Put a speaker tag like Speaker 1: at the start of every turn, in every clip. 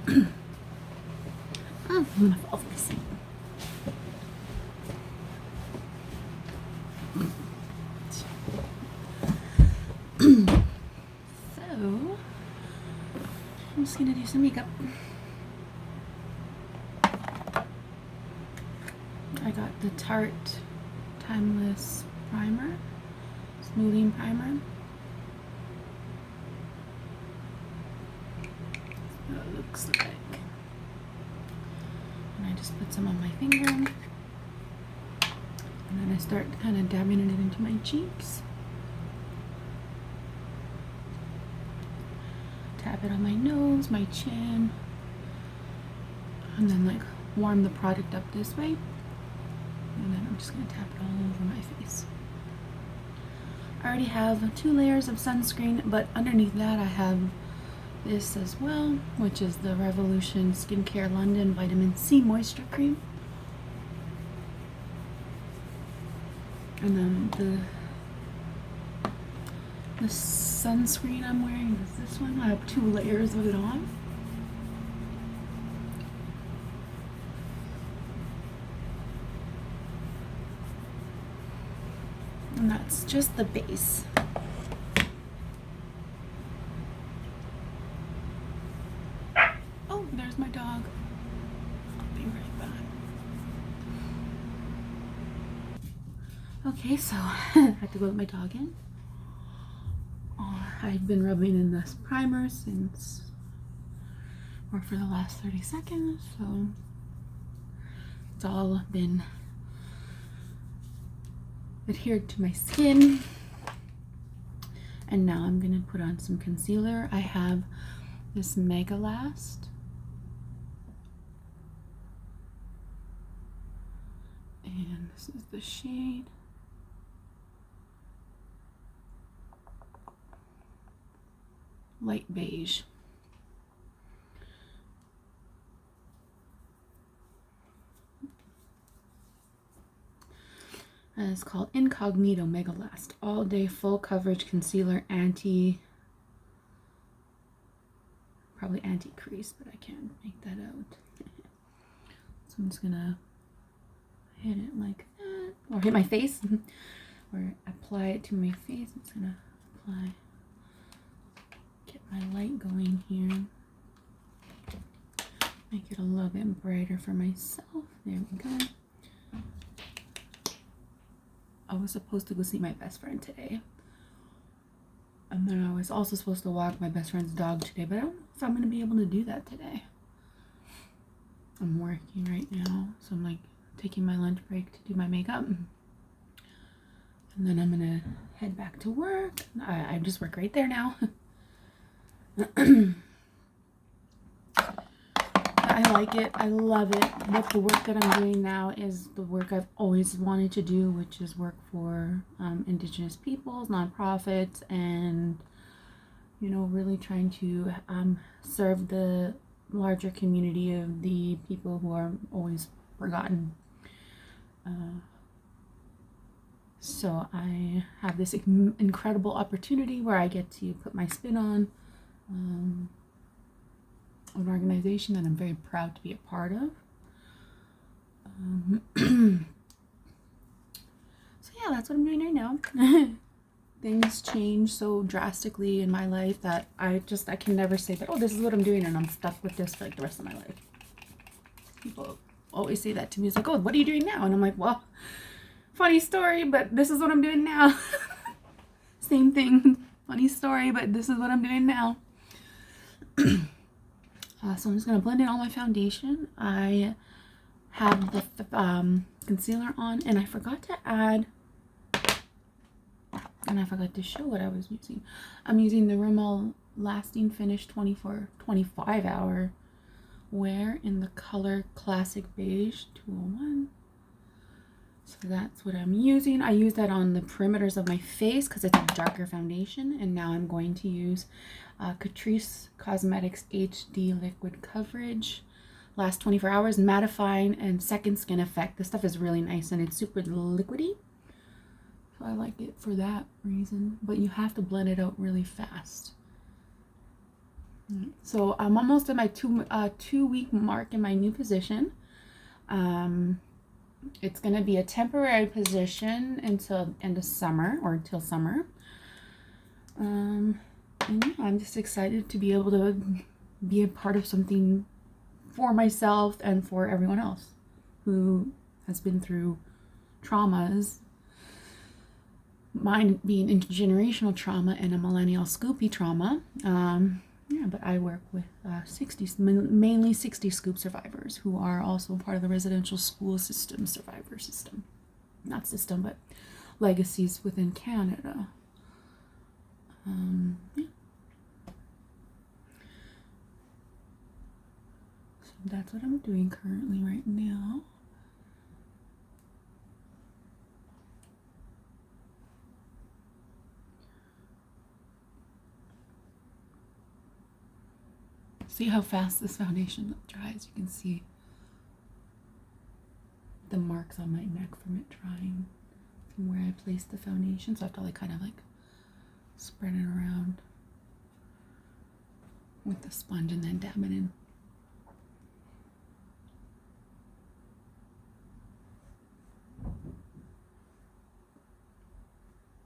Speaker 1: I'm gonna fall off my seat. So, I'm just gonna do some makeup. I got the Tarte Timeless Primer, Smoothing Primer. That's what it looks like. And I just put some on my finger. And then I start kind of dabbing it into my cheeks. Tap it on my nose, my chin. And then like warm the product up this way. And then I'm just going to tap it all over my face. I already have 2 layers of sunscreen, but underneath that I have this as well, which is the Revolution Skincare London Vitamin C Moisture Cream. And then the sunscreen I'm wearing is this one. I have 2 layers of it on. And that's just the base. Oh, there's my dog. I'll be right back. Okay, so I had to go let my dog in. I've been rubbing in this primer for the last 30 seconds, so it's all been adhered to my skin. And now I'm gonna put on some concealer. I have this Mega Last. And this is the shade. Light beige. And it's called Incognito Mega Last All Day Full Coverage Concealer probably anti-crease, but I can't make that out. So I'm just gonna hit it like that, or hit my face, or apply it to my face. I'm just gonna get my light going here. Make it a little bit brighter for myself. There we go. I was supposed to go see my best friend today. And then I was also supposed to walk my best friend's dog today, but I don't know if I'm going to be able to do that today. I'm working right now, so I'm like taking my lunch break to do my makeup. And then I'm going to head back to work. I just work right there now. I like it. I love it. But the work that I'm doing now is the work I've always wanted to do, which is work for Indigenous peoples, nonprofits, and, you know, really trying to serve the larger community of the people who are always forgotten. So I have this incredible opportunity where I get to put my spin on an organization that I'm very proud to be a part of. So yeah, that's what I'm doing right now. Things change so drastically in my life that I can never say that, oh, this is what I'm doing and I'm stuck with this for like the rest of my life. People always say that to me. It's like, oh, what are you doing now? And I'm like, well, funny story, but this is what I'm doing now. Same thing. Funny story, but this is what I'm doing now. So I'm just going to blend in all my foundation. I have the concealer on, and I forgot to add, and I forgot to show what I was using. I'm using the Rimmel Lasting Finish 25 hour wear in the color Classic Beige 201. So that's what I'm using. I use that on the perimeters of my face because it's a darker foundation. And now I'm going to use Catrice Cosmetics HD Liquid Coverage. Last 24 hours, mattifying and second skin effect. This stuff is really nice and it's super liquidy. So I like it for that reason. But you have to blend it out really fast. So I'm almost at my 2 week mark in my new position. It's going to be a temporary position until end of summer or until summer. And yeah, I'm just excited to be able to be a part of something for myself and for everyone else who has been through traumas. Mine being intergenerational trauma and a millennial Scoopy trauma. Yeah, but I work with mainly 60 Scoop survivors who are also part of the residential school system survivor system. Not system, but legacies within Canada. Yeah. So that's what I'm doing currently right now. See how fast this foundation dries? You can see the marks on my neck from it drying from where I placed the foundation. So I have to kind of spread it around with the sponge and then dab it in.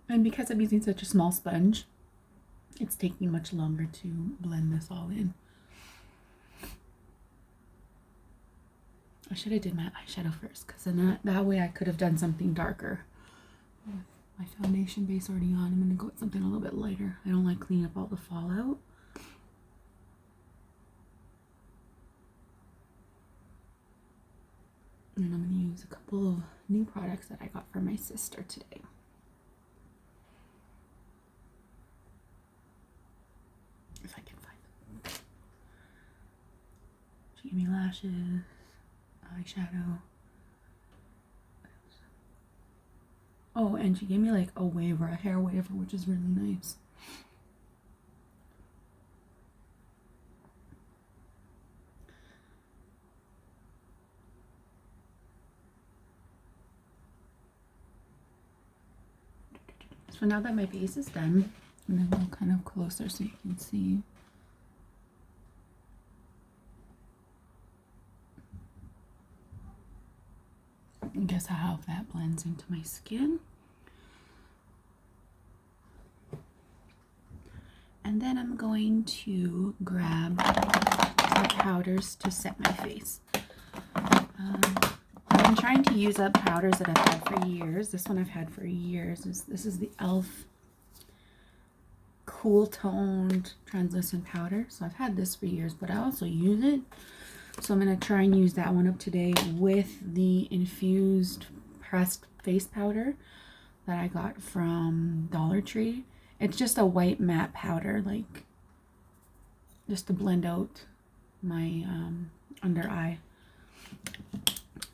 Speaker 1: And because I'm using such a small sponge, it's taking much longer to blend this all in. I should have did my eyeshadow first, because then that way I could have done something darker. With my foundation base already on, I'm going to go with something a little bit lighter. I don't like cleaning up all the fallout. And I'm going to use a couple of new products that I got from my sister today. If I can find them. She gave me lashes, eyeshadow. Oh, and she gave me a waver, a hair waver, which is really nice. So now that my base is done, I'm going to go kind of closer so you can see. I guess how that blends into my skin. And then I'm going to grab my powders to set my face. I've been trying to use up powders that I've had for years. This one I've had for years. This is the e.l.f. Cool Toned Translucent Powder. So I've had this for years, but I also use it. So I'm going to try and use that one up today with the infused pressed face powder that I got from Dollar Tree. It's just a white matte powder, just to blend out my under eye.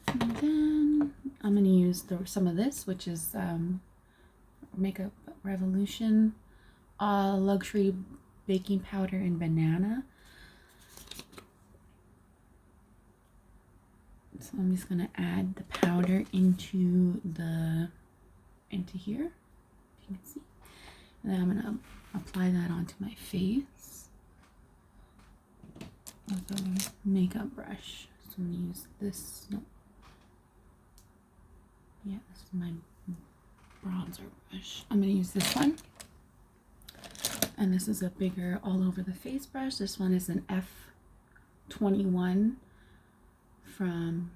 Speaker 1: And then I'm going to use some of this, which is Makeup Revolution Luxury Baking Powder in Banana. So I'm just going to add the powder into here, if you can see. And then I'm going to apply that onto my face with a makeup brush. So I'm going to use this. No. Yeah, this is my bronzer brush. I'm going to use this one. And this is a bigger all over the face brush. This one is an F21 from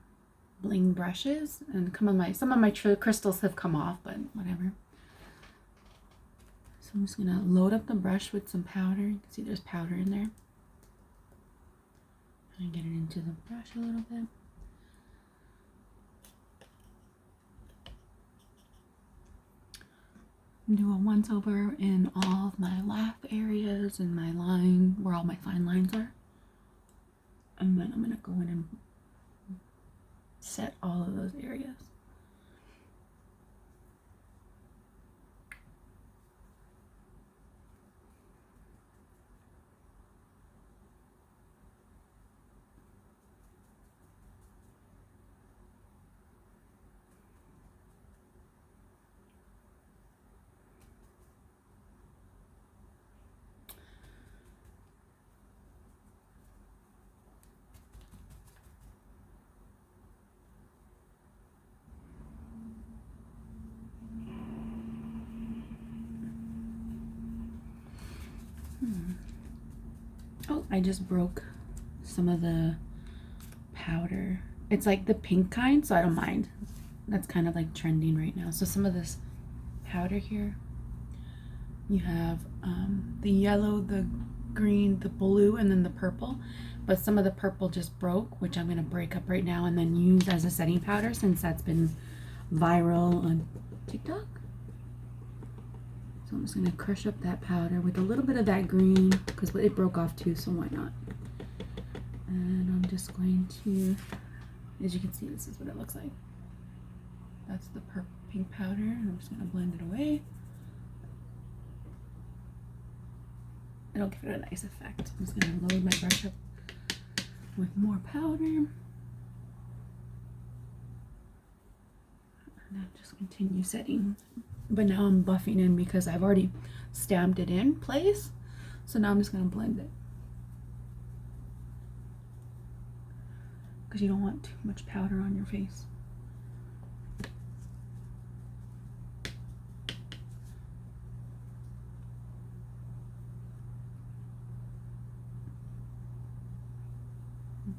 Speaker 1: Bling Brushes. And some of my crystals have come off, but whatever. So I'm just going to load up the brush with some powder. You can see there's powder in there. And get it into the brush a little bit. Do a once over in all of my laugh areas and my line, where all my fine lines are. And then I'm going to go in and set all of those areas. Oh, I just broke some of the powder. It's like the pink kind, so I don't mind. That's kind of like trending right now. So some of this powder here, you have the yellow, the green, the blue, and then the purple. But some of the purple just broke, which I'm going to break up right now and then use as a setting powder since that's been viral on TikTok. So I'm just going to crush up that powder with a little bit of that green because it broke off too, so why not? And I'm just going to, as you can see, this is what it looks like. That's the pink powder, and I'm just going to blend it away. It'll give it a nice effect. I'm just going to load my brush up with more powder. And then just continue setting. But now I'm buffing in because I've already stamped it in place. So now I'm just going to blend it. Because you don't want too much powder on your face.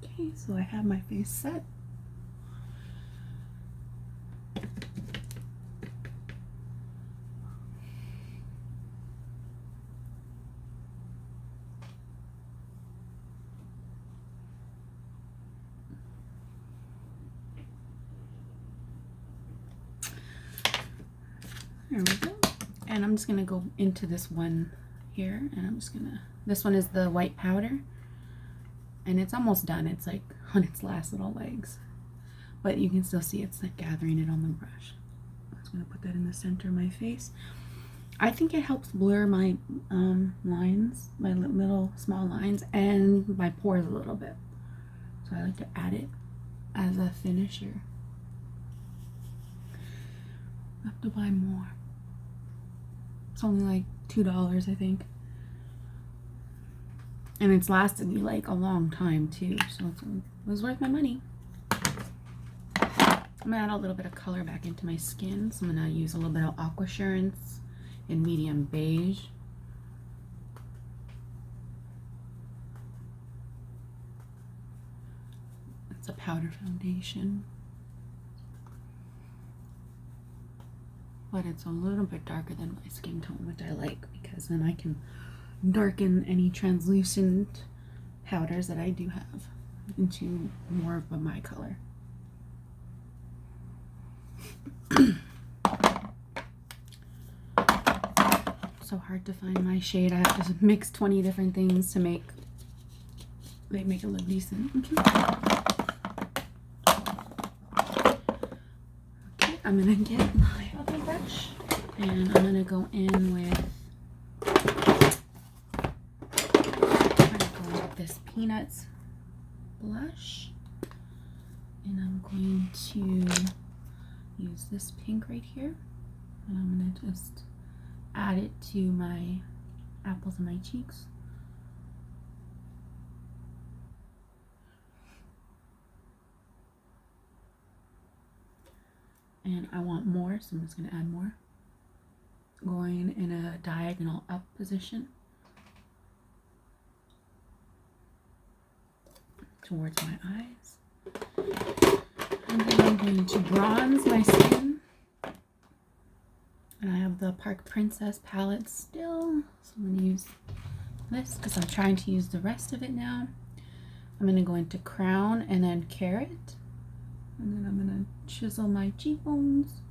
Speaker 1: Okay, so I have my face set. There we go. And I'm just gonna go into this one here, and I'm just gonna, this one is the white powder, and it's almost done. It's like on its last little legs, but you can still see it's like gathering it on the brush. I'm just gonna put that in the center of my face. I think it helps blur my lines, my little small lines, and my pores a little bit. So I like to add it as a finisher. I have to buy more. It's only like $2, I think. And it's lasted me like a long time too, so it was worth my money. I'm gonna add a little bit of color back into my skin, so I'm gonna use a little bit of Aquassurance in medium beige. It's a powder foundation, but it's a little bit darker than my skin tone, which I like because then I can darken any translucent powders that I do have into more of my color. So hard to find my shade. I have to mix 20 different things to make it look decent. Okay, I'm gonna get my other brush and I'm gonna go in with this Peanuts blush, and I'm going to use this pink right here, and I'm going to just add it to my apples of my cheeks. And I want more, so I'm just going to add more, going in a diagonal up position towards my eyes. And then I'm going to bronze my skin. And I have the Park Princess palette still, so I'm going to use this because I'm trying to use the rest of it now. I'm going to go into Crown and then Carrot. And then I'm going to chisel my cheekbones.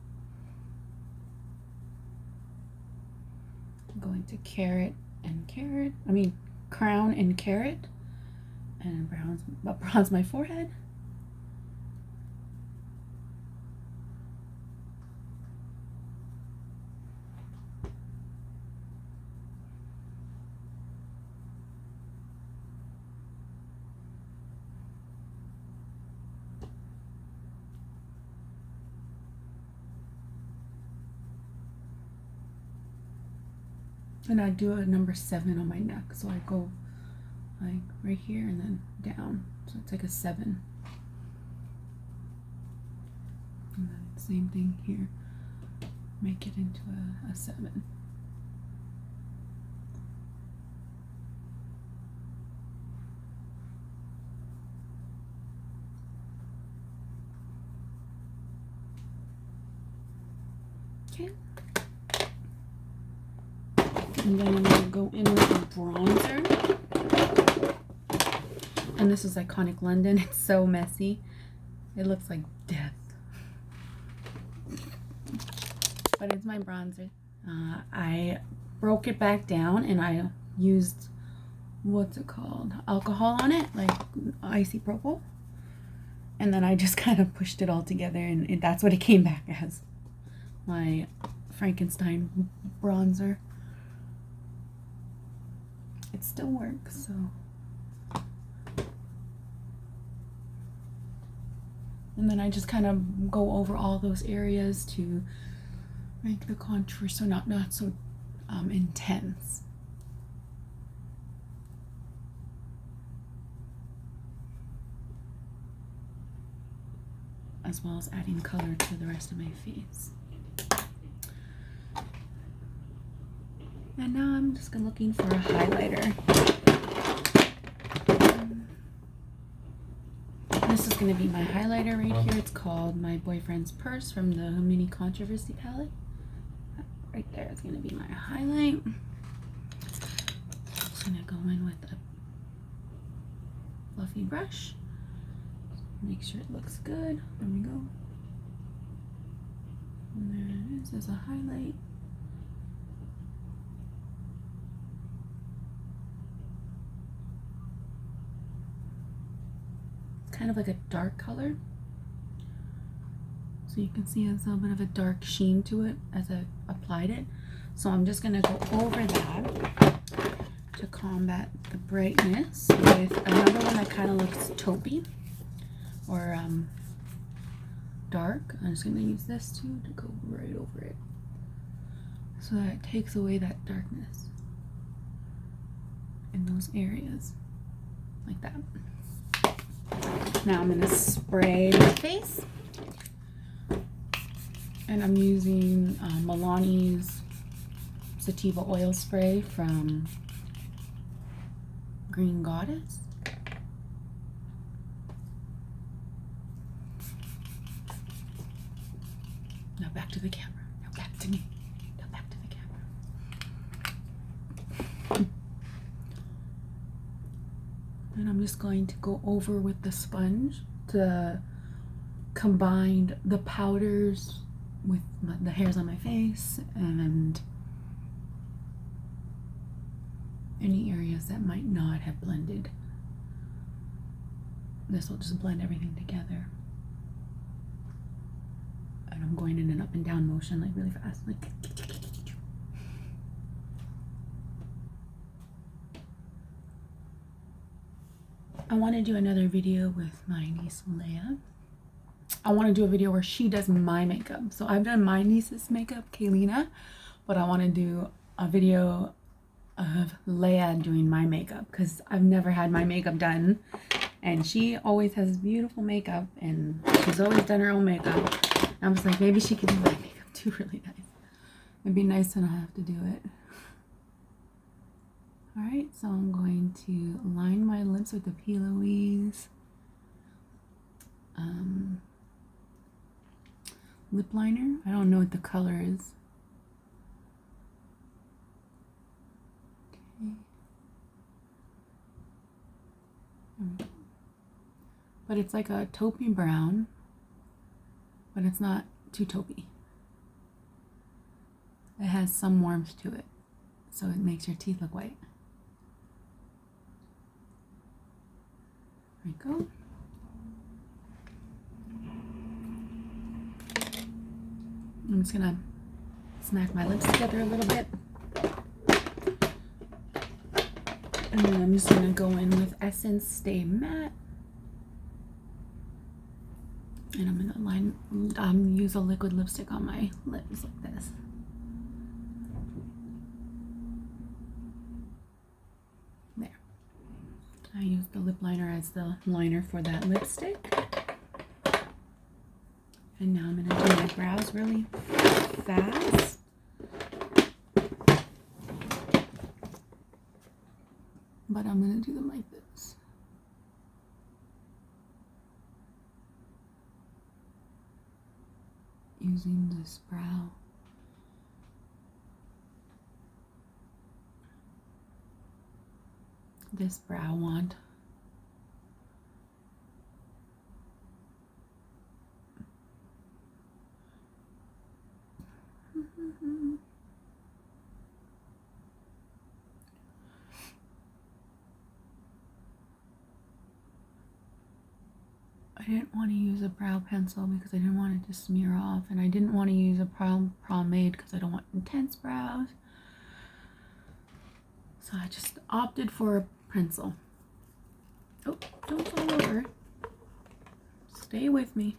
Speaker 1: I'm going to Crown and Carrot. And bronze my forehead. And I do a number 7 on my neck, so I go like right here and then down, so it's like a 7. And then same thing here, make it into a 7. Okay. And then I'm going to go in with a bronzer. And this is Iconic London. It's so messy. It looks like death. But it's my bronzer. I broke it back down and I used, what's it called? Alcohol on it, like isopropyl. And then I just kind of pushed it all together and that's what it came back as. My Frankenstein bronzer. It still works, so. And then I just kind of go over all those areas to make the contour so not so intense. As well as adding color to the rest of my face. And now I'm just looking for a highlighter. This is going to be my highlighter right here. It's called My Boyfriend's Purse from the Mini Controversy palette. Right there is going to be my highlight. Just going to go in with a fluffy brush. Make sure it looks good. There we go. And there it is as a highlight. Kind of like a dark color, so you can see there's a little bit of a dark sheen to it as I applied it. So I'm just going to go over that to combat the brightness with another one that kind of looks taupey or dark. I'm just going to use this too to go right over it so that it takes away that darkness in those areas like that. Now I'm going to spray my face, and I'm using Milani's Sativa Oil Spray from Green Goddess. Now back to the camera. Now back to me. Now back to the camera. And I'm just going to go over with the sponge to combine the powders with the hairs on my face and any areas that might not have blended. This will just blend everything together. And I'm going in an up and down motion, like really fast, like. I want to do another video with my niece Leia. I want to do a video where she does my makeup. So I've done my niece's makeup, Kaylina, but I want to do a video of Leia doing my makeup because I've never had my makeup done, and she always has beautiful makeup and she's always done her own makeup. And I was like, maybe she could do my makeup too. Really nice. It'd be nice to not have to do it. Alright, so I'm going to line my lips with the P. Louise lip liner. I don't know what the color is. Okay. But it's like a taupey brown, but it's not too taupey. It has some warmth to it, so it makes your teeth look white. There we go. I'm just gonna smack my lips together a little bit. And then I'm just gonna go in with Essence Stay Matte. And I'm gonna use a liquid lipstick on my lips like this. There. I used the lip liner as the liner for that lipstick. And now I'm gonna do my brows really fast. But I'm gonna do them like this. Using this brow this brow wand. I didn't want to use a brow pencil because I didn't want it to smear off, and I didn't want to use a pomade because I don't want intense brows. So I just opted for a pencil. Oh, don't fall over. Stay with me.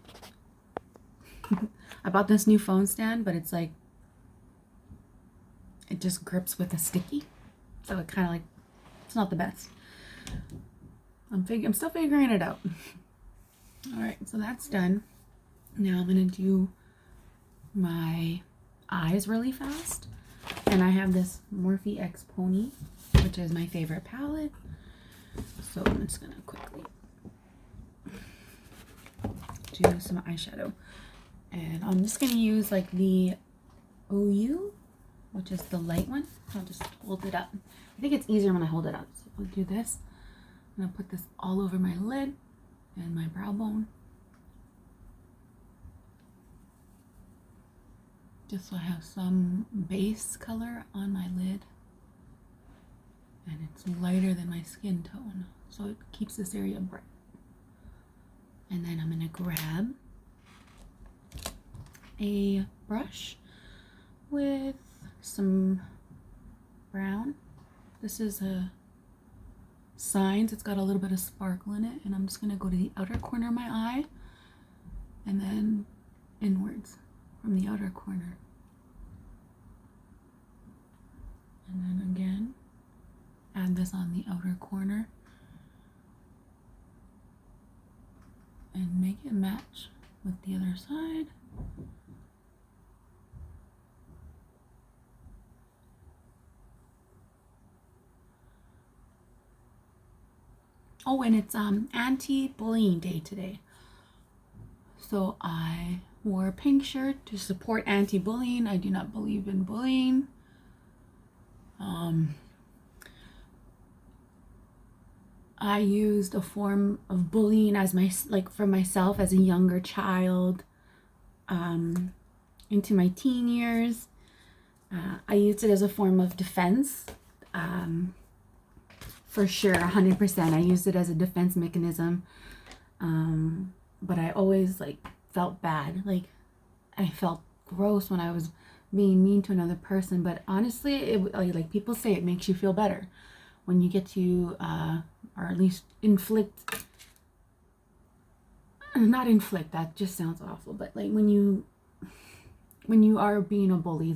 Speaker 1: I bought this new phone stand, but it's like, it just grips with a sticky. So it kind of like, it's not the best. I'm still figuring it out. All right, so that's done. Now I'm gonna do my eyes really fast. And I have this Morphe X Pony, which is my favorite palette. So I'm just gonna quickly do some eyeshadow. And I'm just gonna use like the OU, which is the light one. I'll just hold it up. I think it's easier when I hold it up. So we'll do this. I'm gonna put this all over my lid and my brow bone. Just so I have some base color on my lid. And it's lighter than my skin tone, so it keeps this area bright. And then I'm gonna grab a brush with some brown. This is a Signs. It's got a little bit of sparkle in it, and I'm just gonna go to the outer corner of my eye and then inwards from the outer corner. And then again, add this on the outer corner and make it match with the other side. Oh, and it's anti-bullying day today. So I wore a pink shirt to support anti-bullying. I do not believe in bullying. I used a form of bullying as for myself as a younger child, into my teen years. I used it as a form of defense, for sure, 100%. I used it as a defense mechanism, but I always felt bad. I felt gross when I was being mean to another person, but honestly, it people say it makes you feel better when you get to or at least not inflict, that just sounds awful, but when you are being a bully,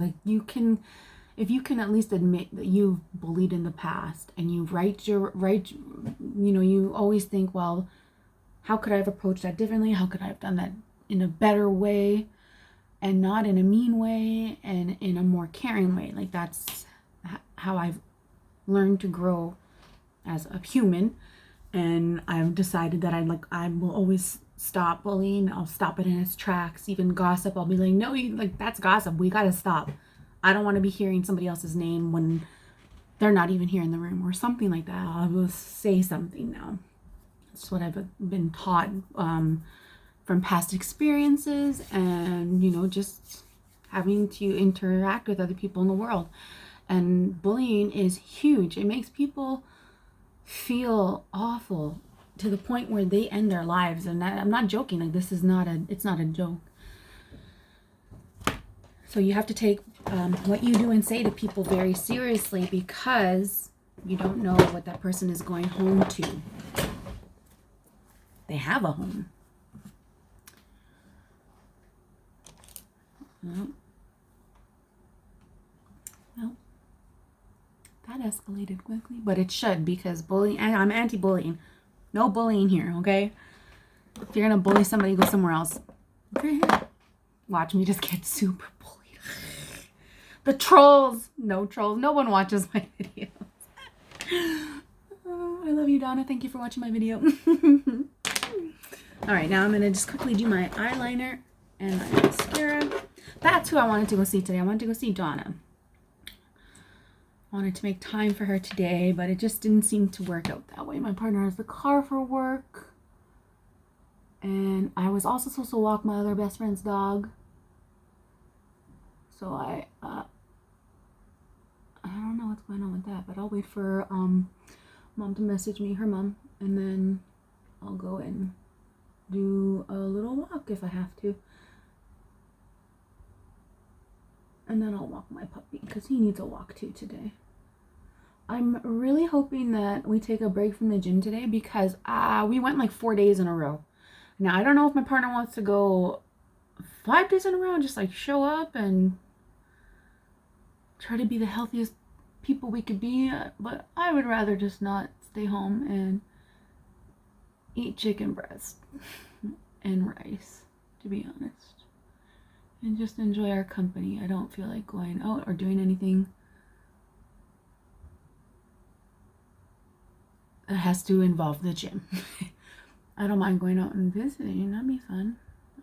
Speaker 1: if you can at least admit that you've bullied in the past, and you you always think, well, how could I have approached that differently? How could I have done that in a better way, and not in a mean way, and in a more caring way? That's how I've learned to grow as a human. And I've decided that I will always stop bullying. I'll stop it in its tracks. Even gossip, I'll be like, no, that's gossip. We gotta stop. I don't want to be hearing somebody else's name when they're not even here in the room, or something like that. I will say something now. That's what I've been taught from past experiences, and just having to interact with other people in the world. And bullying is huge. It makes people feel awful to the point where they end their lives. And I'm not joking. It's not a joke. So you have to take what you do and say to people very seriously, because you don't know what that person is going home to. They have a home. Well, that escalated quickly, but it should, because bullying, and I'm anti-bullying. No bullying here, okay? If you're gonna bully somebody, go somewhere else. Okay? Watch me just get super bullied. The trolls. No trolls. No one watches my videos. Oh, I love you, Donna. Thank you for watching my video. All right, now I'm gonna just quickly do my eyeliner and my mascara. That's who I wanted to go see today. I wanted to go see Donna. wanted to make time for her today, but it just didn't seem to work out that way. My partner has the car for work, and I was also supposed to walk my other best friend's dog. So I don't know what's going on with that, but I'll wait for mom to message me, her mom, and then I'll go and do a little walk if I have to. And then I'll walk my puppy because he needs a walk too today. I'm really hoping that we take a break from the gym today because we went like 4 days in a row. Now, I don't know if my partner wants to go 5 days in a row and just like show up and try to be the healthiest people we could be, but I would rather just not stay home and eat chicken breast and rice, to be honest, and just enjoy our company. I don't feel like going out or doing anything that has to involve the gym. I don't mind going out and visiting. That'd be fun.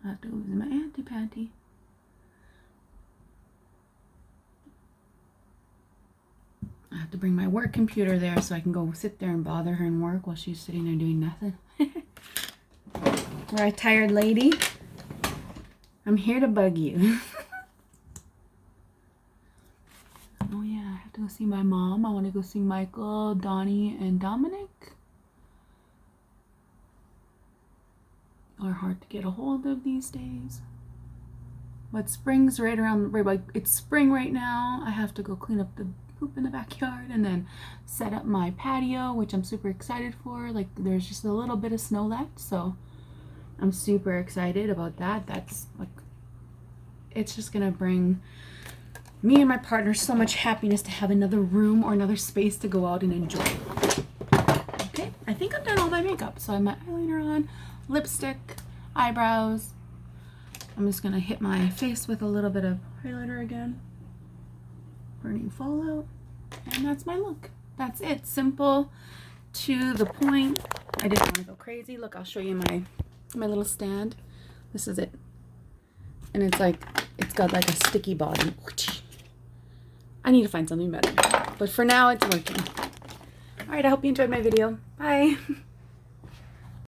Speaker 1: I have to go visit my auntie Patty. I have to bring my work computer there so I can go sit there and bother her and work while she's sitting there doing nothing. We're a tired lady. I'm here to bug you. Oh yeah, I have to go see my mom. I want to go see Michael, Donnie, and Dominic. Are hard to get a hold of these days. But spring's right around, it's spring right now. I have to go clean up the poop in the backyard and then set up my patio, which I'm super excited for. Like, there's just a little bit of snow left, so I'm super excited about that. That's like, it's just gonna bring me and my partner so much happiness to have another room or another space to go out and enjoy. Okay, I think I've done all my makeup. So I have my eyeliner on, lipstick, eyebrows. I'm just gonna hit my face with a little bit of highlighter again. Burning Fallout, and that's my look. That's it. Simple, to the point. I didn't want to go crazy. Look, I'll show you my little stand. This is it, and it's like, it's got like a sticky bottom. I need to find something better, but for now it's working. All right, I hope you enjoyed my video. Bye.